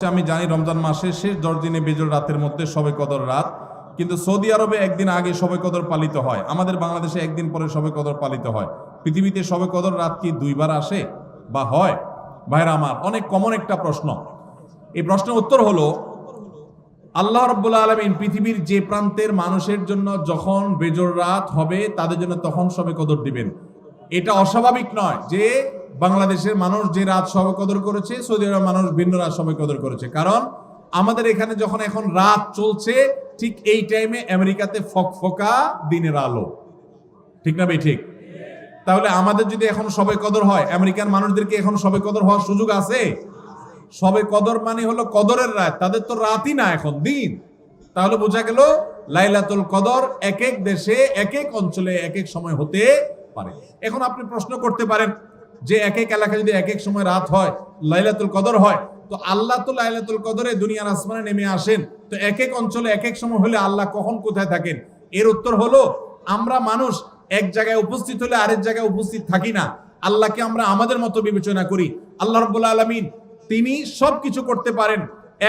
আমি জানি রমজান মাসের শেষ 10 দিনে বেজোড় রাতের মধ্যে শবে কদর রাত, কিন্তু সৌদি আরবে একদিন আগে শবে কদর পালিত হয়, আমাদের বাংলাদেশে একদিন পরে শবে কদর পালিত হয়। পৃথিবীতে শবে কদর রাত কি দুইবার আসে বা হয়? ভাইরা আমার, অনেক কমন একটা প্রশ্ন। এই প্রশ্নের উত্তর হলো, আল্লাহ রাব্বুল আলামিন পৃথিবীর যে প্রান্তের মানুষের জন্য যখন বেজোড় রাত হবে তাদের জন্য তখন শবে কদর দিবেন। এটা অস্বাভাবিক নয় যে বাংলাদেশের মানুষ যে রাত শবে কদর করেছে, সৌদি আরবের মানুষ ভিন্ন রাত শবে কদর করেছে। কারণ আমাদের এখানে যখন এখন রাত চলছে, ঠিক এই টাইমে আমেরিকাতে ফকফকা দিনের আলো। ঠিক না ভাই? ঠিক। তাহলে আমাদের যদি এখন শবে কদর হয়, আমেরিকান মানুষদেরকে এখন শবে কদর হওয়ার সুযোগ আছে? শবে কদর মানে হলো কদরের রাত, তাদের তো রাতই না, এখন দিন। তাহলে বোঝা গেল লাইলাতুল কদর এক এক দেশে এক এক অঞ্চলে এক এক সময় হতে পারে। এখন আপনি প্রশ্ন করতে পারেন যে এক এক এলাকায় যদি এক এক সময় রাত হয়, লাইলাতুল কদর হয়, তো আল্লাহ তো লাইলাতুল কদরে দুনিয়ার আসমানে নেমে আসেন, তো এক এক অঞ্চলে এক এক সময় হলে আল্লাহ কখন কোথায় থাকেন? এর উত্তর হলো, আমরা মানুষ এক জায়গায় উপস্থিত হলে আরেক জায়গায় উপস্থিত থাকি না। আল্লাহকে আমরা আমাদের মতো বিবেচনা করি। আল্লাহ রাব্বুল আলামিন তিনি সবকিছু করতে পারেন।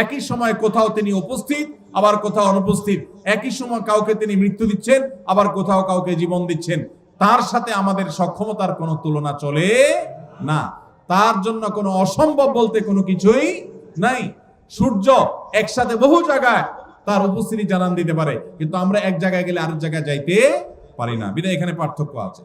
একই সময় কোথাও তিনি উপস্থিত, আবার কোথাও অনুপস্থিত। একই সময় কাউকে তিনি মৃত্যু দিচ্ছেন, আবার কোথাও কাউকে জীবন দিচ্ছেন। তার সাথে আমাদের সক্ষমতার কোনো তুলনা চলে না। তার জন্য কোনো অসম্ভব বলতে কোনো কিছুই নাই। সূর্য একসাথে বহু জায়গায় তার উপস্থিতি জানান দিতে পারে, কিন্তু আমরা এক জায়গায় গেলে আরেক জায়গায় যাইতে পারি না। বিধায় এখানে পার্থক্য আছে।